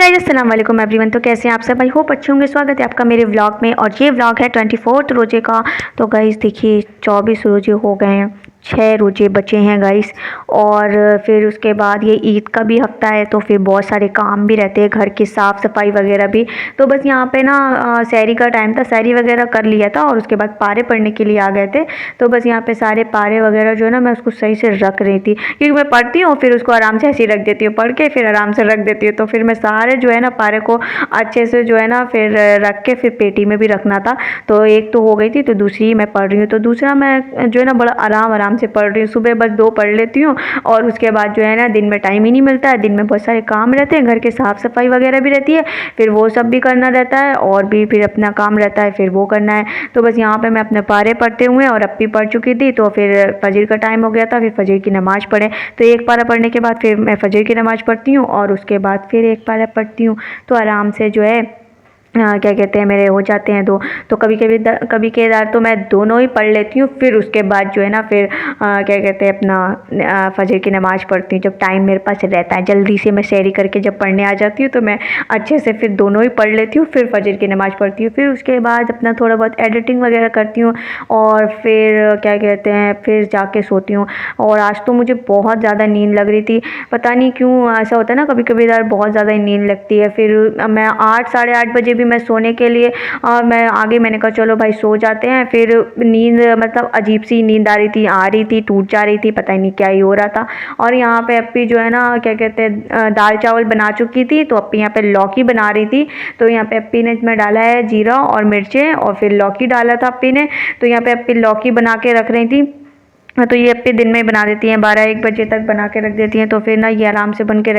Guys अस्सलाम वालेकुम everyone. तो कैसे हैं आप सब? आई होप अच्छे होंगे। स्वागत है आपका मेरे व्लॉग में। और ये व्लॉग है 24 रोजे का। तो गाइस देखिए 24 रोजे हो गए हैं, 6 रोजे बचे हैं गाइस। और फिर उसके बाद ये ईद का भी हफ्ता है, तो फिर बहुत सारे काम भी रहते हैं, घर की साफ़ सफाई वगैरह भी। तो बस यहाँ पे ना सहरी का टाइम था, सहरी वगैरह कर लिया था और उसके बाद पारे पढ़ने के लिए आ गए थे। तो बस यहाँ पे सारे पारे वगैरह जो है ना, मैं उसको सही से रख रही थी, क्योंकि मैं पढ़ती हूँ फिर उसको आराम से ऐसे ही रख देती हूँ, पढ़ के फिर आराम से रख देती हूँ। तो फिर मैं सारे जो है ना पारे को अच्छे से जो है ना फिर रख के फिर पेटी में भी रखना था। तो एक तो हो गई थी, तो दूसरी मैं पढ़ रही हूँ। तो दूसरा मैं जो है ना बड़ा आराम आराम से पढ़ रही हूँ। सुबह बस 2 पढ़ लेती हूँ और उसके बाद जो है ना दिन में टाइम ही नहीं मिलता है। दिन में बहुत सारे काम रहते हैं, घर के साफ़ सफाई वगैरह भी रहती है, फिर वो सब भी करना रहता है और भी फिर अपना काम रहता है, फिर वो करना है। तो बस यहाँ पे मैं अपने पारे पढ़ते हुए और अप्पी पढ़ चुकी थी, तो फिर फजर का टाइम हो गया था, फिर फजर की नमाज़ पढ़े। तो एक पारा पढ़ने के बाद फिर मैं फजर की नमाज़ पढ़ती हूँ और उसके बाद फिर एक पारा पढ़ती हूँ। तो आराम से जो है क्या कहते हैं मेरे हो जाते हैं 2। तो कभी कभार तो मैं दोनों ही पढ़ लेती हूँ। फिर उसके बाद जो है ना फिर क्या कहते हैं अपना फजर की नमाज़ पढ़ती हूँ। जब टाइम मेरे पास रहता है, जल्दी से मैं सहरी करके जब पढ़ने आ जाती हूँ, तो मैं अच्छे से फिर दोनों ही पढ़ लेती हूँ, फिर फजर की नमाज़ पढ़ती हूँ। फिर उसके बाद अपना थोड़ा बहुत एडिटिंग वगैरह करती हूँ और फिर क्या कहते हैं फिर जाके सोती हूँ। और आज तो मुझे बहुत ज़्यादा नींद लग रही थी, पता नहीं क्यों ऐसा होता है ना, कभी कभार बहुत ज़्यादा नींद लगती है। फिर मैं 8 साढ़े 8 बजे भी मैं सोने के लिए मैंने कहा चलो भाई सो जाते हैं। फिर नींद मतलब अजीब सी नींद आ रही थी, टूट जा रही थी, पता ही नहीं क्या ही हो रहा था। और यहाँ पे अप्पी जो है ना क्या कहते हैं दाल चावल बना चुकी थी, तो अप्पी यहाँ पे लौकी बना रही थी। तो यहाँ पे अप्पी ने इसमें डाला है जीरा और मिर्चें और फिर लौकी डाला था अप्पी ने। तो यहाँ पे अप्पी लौकी बना के रख रही थी। हाँ, तो ये अप्पी दिन में ही बना देती हैं, 12-1 बजे तक बना के रख देती हैं। तो फिर ना ये आराम से बन के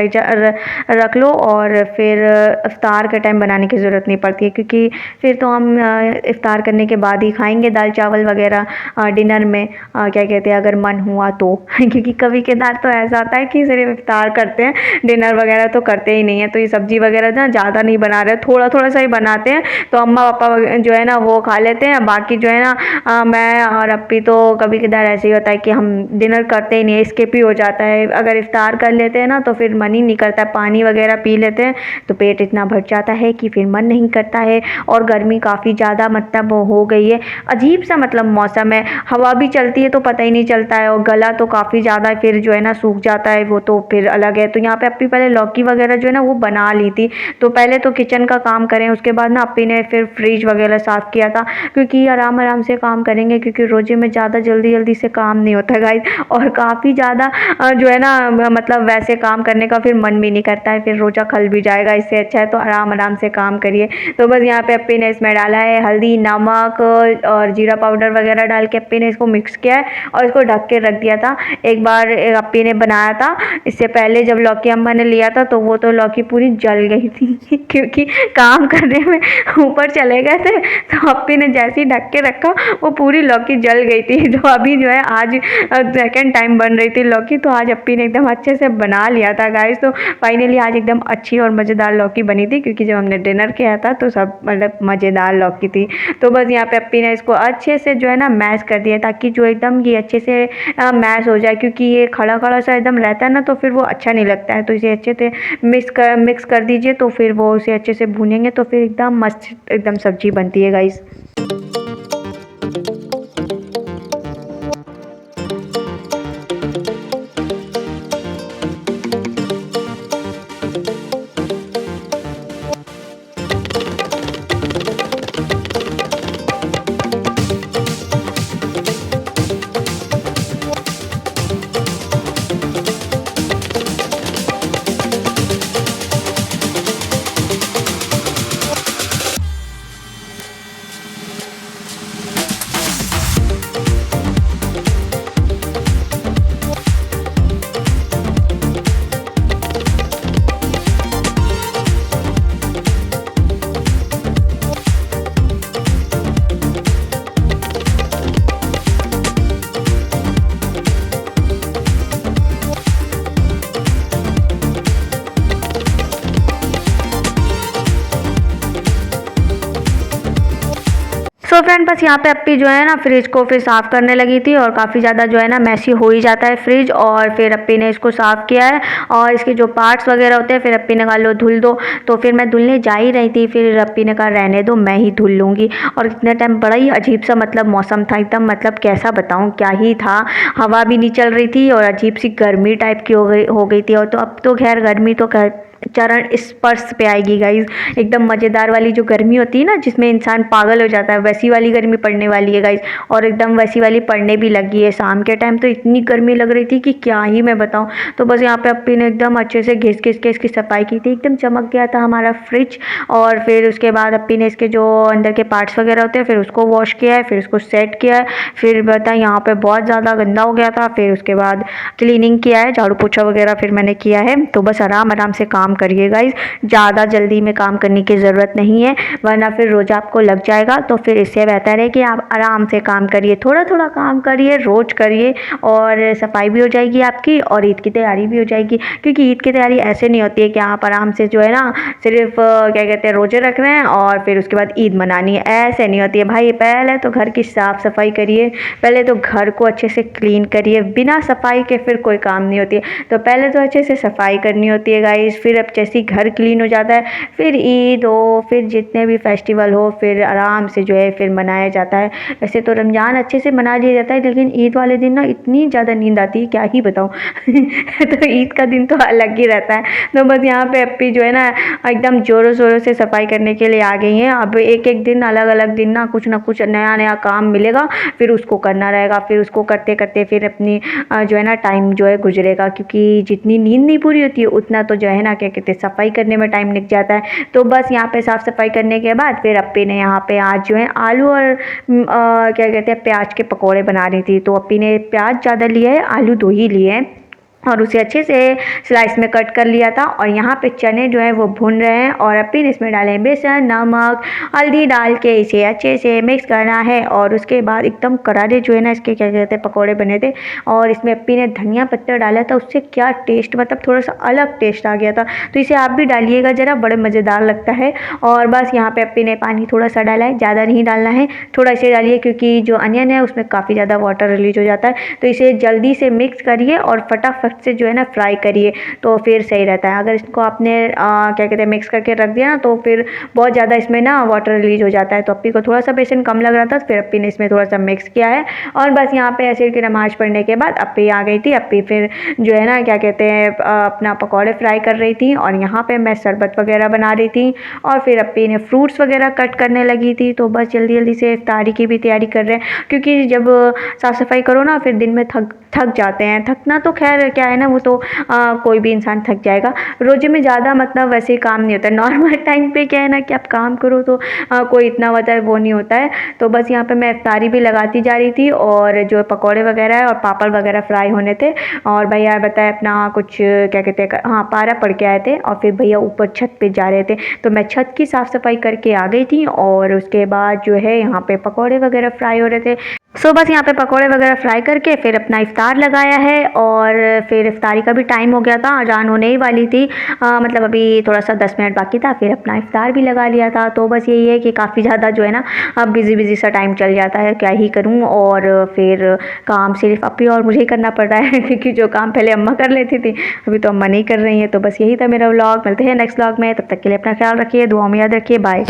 रख लो और फिर इफ़्तार के टाइम बनाने की ज़रूरत नहीं पड़ती है, क्योंकि फिर तो हम इफ़्तार करने के बाद ही खाएंगे दाल चावल वगैरह डिनर में, क्या कहते हैं अगर मन हुआ तो क्योंकि कभी कभार तो ऐसा आता है कि सिर्फ इफ़्तार करते हैं, डिनर वगैरह तो करते ही नहीं है। तो ये सब्ज़ी वगैरह ना ज़्यादा नहीं बना रहे, थोड़ा थोड़ा सा ही बनाते हैं। तो अम्मा पापा जो है ना वो खा लेते हैं, बाकी जो है ना मैं और अप्पी तो कभी कभार ऐसे ही होता है कि हम डिनर करते ही नहीं, स्किप ही हो जाता है। अगर इफ़्तार कर लेते हैं ना तो फिर मन ही नहीं करता है, पानी वगैरह पी लेते हैं तो पेट इतना भर जाता है कि फिर मन नहीं करता है। और गर्मी काफ़ी ज़्यादा मतलब हो गई है, अजीब सा मतलब मौसम है, हवा भी चलती है तो पता ही नहीं चलता है, और गला तो काफ़ी ज़्यादा फिर जो है ना सूख जाता है, वो तो फिर अलग है। तो यहाँ पे अप्पी पहले लौकी वगैरह जो है ना वो बना ली थी। तो पहले तो किचन का काम करें, उसके बाद ना अप्पी ने फिर फ्रिज वगैरह साफ़ किया था, क्योंकि आराम आराम से काम करेंगे, क्योंकि रोजे में ज़्यादा जल्दी जल्दी से काम नहीं होता है गाइस। और काफ़ी ज़्यादा जो है ना मतलब वैसे काम करने का फिर मन भी नहीं करता है, फिर रोज़ा खल भी जाएगा, इससे अच्छा है तो आराम आराम से काम करिए। तो बस यहाँ पे अप्पी ने इसमें डाला है हल्दी, नमक और जीरा पाउडर वगैरह डाल के अप्पी ने इसको मिक्स किया है और इसको ढक के रख दिया था। एक बार अप्पी ने बनाया था इससे पहले, जब लौकी अम्मा ने लिया था तो वो तो लौकी पूरी जल गई थी क्योंकि काम करने में ऊपर चले गए थे, तो अप्पी ने जैसे ही ढक के रखा वो पूरी लौकी जल गई थी। जो अभी जो है आज सेकेंड टाइम बन रही थी लौकी, तो आज अप्पी ने एकदम अच्छे से बना लिया था गाइस। तो फाइनली आज एकदम अच्छी और मज़ेदार लौकी बनी थी, क्योंकि जब हमने डिनर किया था तो सब मतलब मज़ेदार लौकी थी। तो बस यहाँ पे अप्पी ने इसको अच्छे से जो है ना मैश कर दिया, ताकि जो एकदम ये अच्छे से मैश हो जाए, क्योंकि ये खड़ा खड़ा सा एकदम रहता है ना तो फिर वो अच्छा नहीं लगता है। तो इसे अच्छे से मिक्स कर दीजिए, तो फिर वो उसे अच्छे से भूनेंगे तो फिर एकदम मस्त एकदम सब्जी बनती है गाइस। सो फ्रेंड बस यहाँ पे अप्पी जो है ना फ्रिज को फिर साफ़ करने लगी थी और काफ़ी ज़्यादा जो है ना मैसी हो ही जाता है फ्रिज। और फिर अप्पी ने इसको साफ़ किया है और इसके जो पार्ट्स वगैरह होते हैं फिर अप्पी ने कहा लो धुल दो। तो फिर मैं धुलने जा ही रही थी, फिर अप्पी ने कहा रहने दो मैं ही धुल लूँगी। और इतने टाइम बड़ा ही अजीब सा मतलब मौसम था एकदम, मतलब कैसा बताऊँ क्या ही था। हवा भी नहीं चल रही थी और अजीब सी गर्मी टाइप की हो गई थी। और तो अब तो खैर गर्मी तो चरण स्पर्श पे आएगी गाइज। एकदम मज़ेदार वाली जो गर्मी होती है ना जिसमें इंसान पागल हो जाता है, वैसी वाली गर्मी पड़ने वाली है गाइज। और एकदम वैसी वाली पड़ने भी लगी है। शाम के टाइम तो इतनी गर्मी लग रही थी कि क्या ही मैं बताऊं। तो बस यहाँ पे अप्पी ने एकदम अच्छे से घिस घिस के इसकी सफाई की थी, एकदम चमक गया था हमारा फ्रिज। और फिर उसके बाद अप्पी ने इसके जो अंदर के पार्ट्स वगैरह होते हैं फिर उसको वॉश किया है, फिर उसको सेट किया है। फिर बता यहाँ पे बहुत ज़्यादा गंदा हो गया था, फिर उसके बाद क्लीनिंग किया है, झाड़ू पोछा वगैरह फिर मैंने किया है। तो बस आराम आराम से काम करिए गाइज, ज़्यादा जल्दी में काम करने की ज़रूरत नहीं है वरना फिर रोज़ आपको लग जाएगा। तो फिर इससे बेहतर है कि आप आराम से काम करिए, थोड़ा थोड़ा काम करिए, रोज़ करिए और सफाई भी हो जाएगी आपकी और ईद की तैयारी भी हो जाएगी। क्योंकि ईद की तैयारी ऐसे नहीं होती है कि आप आराम से जो है ना सिर्फ क्या कहते हैं रोज़े रख रहे हैं और फिर उसके बाद ईद मनानी है, ऐसे नहीं होती है भाई। पहले तो घर की साफ़ सफाई करिए, पहले तो घर को अच्छे से क्लीन करिए, बिना सफाई के फिर कोई काम नहीं होती है। तो पहले तो अच्छे से सफाई करनी होती है गाइस, फिर अब जैसे घर क्लीन हो जाता है फिर ईद हो फिर जितने भी फेस्टिवल हो फिर आराम से जो है फिर मनाया जाता है। वैसे तो रमज़ान अच्छे से मना लिया जाता है लेकिन ईद वाले दिन ना इतनी ज़्यादा नींद आती है क्या ही बताऊँ तो ईद का दिन तो अलग ही रहता है। तो बस यहाँ पे अप्पी जो है ना एकदम ज़ोरों शोरों से सफाई करने के लिए आ गई हैं। अब एक एक दिन अलग अलग दिन ना कुछ नया नया काम मिलेगा, फिर उसको करना रहेगा, फिर उसको करते करते फिर अपनी जो है ना टाइम जो है गुजरेगा। क्योंकि जितनी नींद नहीं पूरी होती है उतना तो जो है ना क्या कहते हैं सफाई करने में टाइम निकल जाता है। तो बस यहाँ पे साफ़ सफाई करने के बाद फिर अप्पी ने यहाँ पे आज जो है आलू और क्या कहते हैं प्याज के पकौड़े बना रही थी। तो अप्पी ने प्याज ज़्यादा लिया है, आलू 2 ही लिए हैं और उसे अच्छे से स्लाइस में कट कर लिया था। और यहाँ पे चने जो है वो भून रहे हैं और अप्पी ने इसमें डाले बेसन नमक हल्दी डाल के इसे अच्छे से मिक्स करना है। और उसके बाद एकदम करारे जो है ना इसके क्या कहते हैं पकौड़े बने थे और इसमें अप्पी ने धनिया पत्ता डाला था, उससे क्या टेस्ट मतलब थोड़ा सा अलग टेस्ट आ गया था। तो इसे आप भी डालिएगा ज़रा, बड़े मज़ेदार लगता है। और बस यहाँ पे अप्पी ने पानी थोड़ा सा डाला है, ज़्यादा नहीं डालना है, थोड़ा इसे डालिए क्योंकि जो अनियन है उसमें काफ़ी ज़्यादा वाटर रिलीज हो जाता है। तो इसे जल्दी से मिक्स करिए और फटाफट से जो है ना फ्राई करिए तो फिर सही रहता है। अगर इसको आपने क्या कहते हैं मिक्स करके रख दिया ना तो फिर बहुत ज़्यादा इसमें ना वाटर रिलीज हो जाता है। तो अप्पी को थोड़ा सा बेसन कम लग रहा था, फिर अप्पी ने इसमें थोड़ा सा मिक्स किया है। और बस यहाँ पे ऐसे की नमाज़ पढ़ने के बाद अप्पी आ गई थी। अप्पी फिर जो है ना क्या कहते हैं अपना पकौड़े फ्राई कर रही थी और यहाँ पे मैं शरबत वगैरह बना रही थी और फिर अप्पी ने फ्रूट्स वगैरह कट करने लगी थी। तो बस जल्दी जल्दी से इफ्तारी की भी तैयारी कर रहे हैं क्योंकि जब साफ़ सफाई करो ना फिर दिन में थक जाते हैं। थकना तो खैर क्या है ना वो तो कोई भी इंसान थक जाएगा। रोजे में ज़्यादा मतलब वैसे काम नहीं होता है, नॉर्मल टाइम पे क्या है ना कि आप काम करो तो कोई इतना मतलब वो नहीं होता है। तो बस यहाँ पे मैं इफ्तारी भी लगाती जा रही थी और जो पकौड़े वगैरह है और पापड़ वगैरह फ्राई होने थे। और भैया बताए अपना कुछ क्या कहते हैं हाँ पारा पढ़ के आए थे और फिर भैया ऊपर छत पे जा रहे थे। तो मैं छत की साफ़ सफाई करके आ गई थी और उसके बाद जो है यहाँ पे पकौड़े वगैरह फ्राई हो रहे थे। सो बस यहाँ पे पकौड़े वगैरह फ्राई करके फिर अपना इफ्तार लगाया है और फिर इफ्तारी का भी टाइम हो गया था, अजान होने ही वाली थी। मतलब अभी थोड़ा सा 10 मिनट बाकी था, फिर अपना इफ्तार भी लगा लिया था। तो बस यही है कि काफ़ी ज़्यादा जो है ना अब बिज़ी सा टाइम चल जाता है, क्या ही करूँ। और फिर काम सिर्फ अप्पी और मुझे ही करना पड़ रहा है क्योंकि जो काम पहले अम्मा कर लेती थी अभी तो अम्मा नहीं कर रही है। तो बस यही था मेरा व्लॉग, मिलते हैं नेक्स्ट व्लॉग में, तब तक के लिए अपना ख्याल रखिए, दुआ में याद रखिए, बाय।